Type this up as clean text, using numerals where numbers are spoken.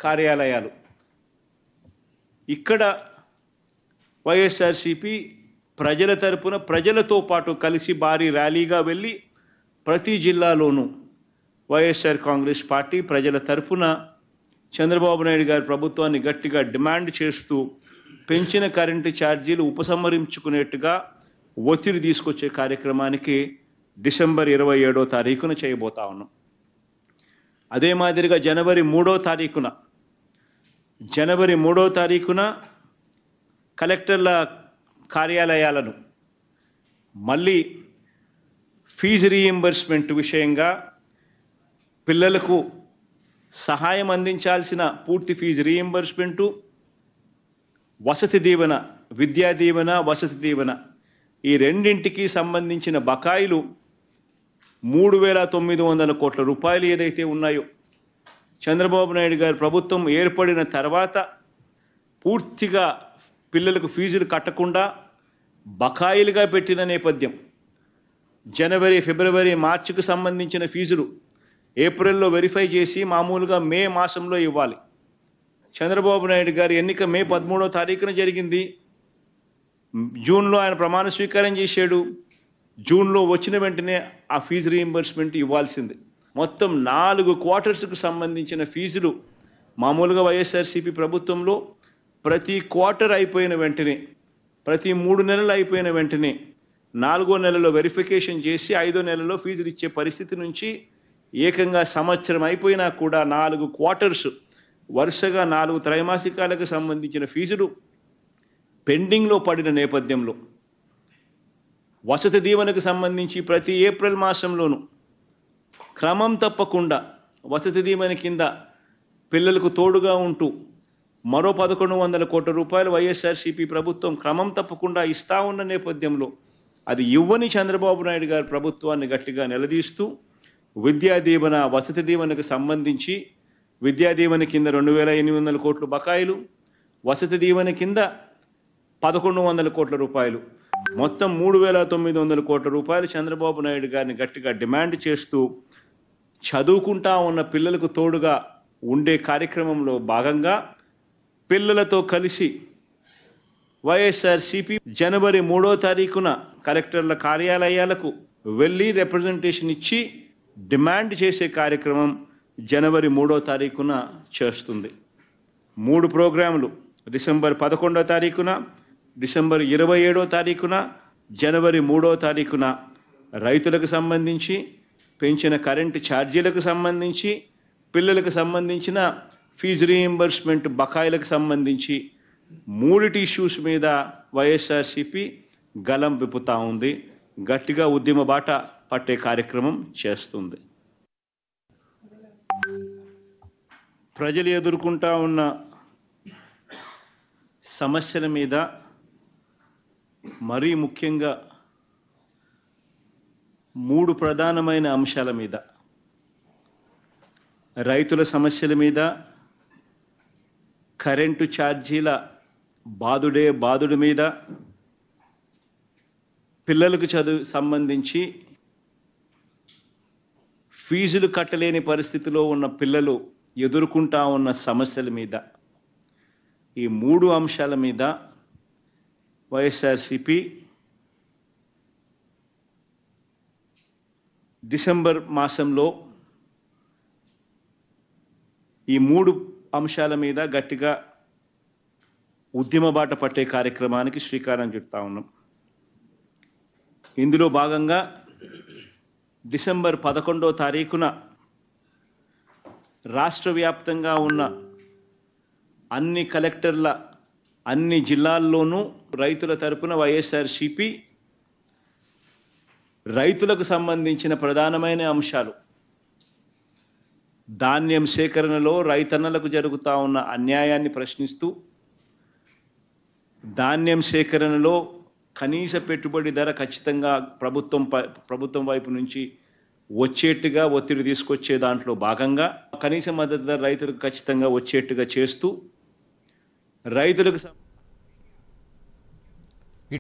కార్యాలయాలు ఇక్కడ వైఎస్ఆర్సీపీ ప్రజల తరపున ప్రజలతో పాటు కలిసి భారీ ర్యాలీగా వెళ్ళి ప్రతి జిల్లాలోనూ వైఎస్ఆర్ కాంగ్రెస్ పార్టీ ప్రజల తరపున చంద్రబాబు నాయుడు గారి ప్రభుత్వాన్ని గట్టిగా డిమాండ్ చేస్తూ పెంచిన కరెంటు ఛార్జీలు ఉపసంహరించుకునేట్టుగా ఒత్తిడి తీసుకొచ్చే కార్యక్రమానికి డిసెంబర్ 27వ తారీఖున చేయబోతా ఉన్నాం. అదే మాదిరిగా జనవరి 3వ తారీఖున కలెక్టర్ల కార్యాలయాలను మళ్ళీ ఫీజు రీయింబర్స్మెంట్ విషయంగా పిల్లలకు సహాయం అందించాల్సిన పూర్తి ఫీజు రీయింబర్స్మెంటు, వసతి దీవెన, విద్యా దీవెన, వసతి దీవెన ఈ రెండింటికి సంబంధించిన బకాయిలు 3,900 కోట్ల రూపాయలు ఏదైతే ఉన్నాయో చంద్రబాబు నాయుడు గారి ప్రభుత్వం ఏర్పడిన తర్వాత పూర్తిగా పిల్లలకు ఫీజులు కట్టకుండా బకాయిలుగా పెట్టిన నేపథ్యం. జనవరి, ఫిబ్రవరి, మార్చికి సంబంధించిన ఫీజులు ఏప్రిల్లో వెరిఫై చేసి మామూలుగా మే మాసంలో ఇవ్వాలి. చంద్రబాబు నాయుడు గారి ఎన్నిక మే 13వ తారీఖున జరిగింది. జూన్లో ఆయన ప్రమాణ స్వీకారం చేశాడు. జూన్లో వచ్చిన వెంటనే ఆ ఫీజు రీయింబర్స్మెంట్ ఇవ్వాల్సింది. మొత్తం 4 క్వార్టర్స్కు సంబంధించిన ఫీజులు మామూలుగా వైఎస్ఆర్సీపీ ప్రభుత్వంలో ప్రతి క్వార్టర్ అయిపోయిన వెంటనే, ప్రతి 3 నెలలు అయిపోయిన వెంటనే 4వ నెలలో వెరిఫికేషన్ చేసి 5వ నెలలో ఫీజులు ఇచ్చే పరిస్థితి నుంచి ఏకంగా సంవత్సరం అయిపోయినా కూడా 4 క్వార్టర్స్ వరుసగా 4 త్రైమాసికాలకు సంబంధించిన ఫీజులు పెండింగ్లో పడిన నేపథ్యంలో వసతి దీవెనకు సంబంధించి ప్రతి ఏప్రిల్ మాసంలోనూ క్రమం తప్పకుండా వసతి దీవెన కింద పిల్లలకు తోడుగా ఉంటూ మరో 1,100 కోట్ల రూపాయలు వైఎస్ఆర్సీపీ ప్రభుత్వం క్రమం తప్పకుండా ఇస్తా ఉన్న నేపథ్యంలో అది ఇవ్వని చంద్రబాబు నాయుడు గారి ప్రభుత్వాన్ని గట్టిగా నిలదీస్తూ విద్యా దీవెన, వసతి దీవెనకు సంబంధించి విద్యా దీవెన కింద 2,800 కోట్ల బకాయిలు, వసతి దీవెన కింద 1,100 కోట్ల రూపాయలు, మొత్తం 3,900 కోట్ల రూపాయలు చంద్రబాబు నాయుడు గారిని గట్టిగా డిమాండ్ చేస్తూ చదువుకుంటా ఉన్న పిల్లలకు తోడుగా ఉండే కార్యక్రమంలో భాగంగా పిల్లలతో కలిసి వైఎస్ఆర్సీపీ జనవరి 3వ తారీఖున కలెక్టర్ల కార్యాలయాలకు వెళ్ళి రిప్రజెంటేషన్ ఇచ్చి డిమాండ్ చేసే కార్యక్రమం జనవరి 3వ తారీఖున చేస్తుంది. 3 ప్రోగ్రాములు డిసెంబర్ 11వ తారీఖున, డిసెంబర్ 27వ తారీఖున, జనవరి 3వ తారీఖున రైతులకు సంబంధించి, పెంచిన కరెంటు ఛార్జీలకు సంబంధించి, పిల్లలకు సంబంధించిన ఫీజు రీయింబర్స్మెంట్ బకాయిలకు సంబంధించి 3 ఇష్యూస్ మీద వైఎస్ఆర్సీపీ గలం విప్పుతా ఉంది. గట్టిగా ఉద్యమ బాట పట్టే కార్యక్రమం చేస్తుంది. ప్రజలు ఎదుర్కొంటా ఉన్న సమస్యల మీద, మరీ ముఖ్యంగా 3 ప్రధానమైన అంశాల మీద, రైతుల సమస్యల మీద, కరెంటు ఛార్జీల బాదుడు మీద, పిల్లలకు చదువు సంబంధించి ఫీజులు కట్టలేని పరిస్థితిలో ఉన్న పిల్లలు ఎదుర్కొంటా ఉన్న సమస్యల మీద, ఈ 3 అంశాల మీద వైఎస్ఆర్సీపీ డిసెంబర్ మాసంలో ఈ 3 అంశాల మీద గట్టిగా ఉద్యమ బాట పట్టే కార్యక్రమానికి శ్రీకారం చుడతా ఉన్నాం. ఇందులో భాగంగా డిసెంబర్ 11వ తారీఖున రాష్ట్ర వ్యాప్తంగా ఉన్న అన్ని కలెక్టర్ల అన్ని జిల్లాల్లోనూ రైతుల తరపున వైఎస్ఆర్సీపీ రైతులకు సంబంధించిన ప్రధానమైన అంశాలు, ధాన్యం సేకరణలో రైతన్నలకు జరుగుతూ ఉన్న అన్యాయాన్ని ప్రశ్నిస్తూ, ధాన్యం సేకరణలో కనీస పెట్టుబడి ధర ఖచ్చితంగా ప్రభుత్వం వైపు నుంచి వచ్చేట్టుగా ఒత్తిడి తీసుకొచ్చే దాంట్లో భాగంగా కనీస మద్దతు ధర రైతులకు ఖచ్చితంగా వచ్చేట్టుగా చేస్తూ రైతులకు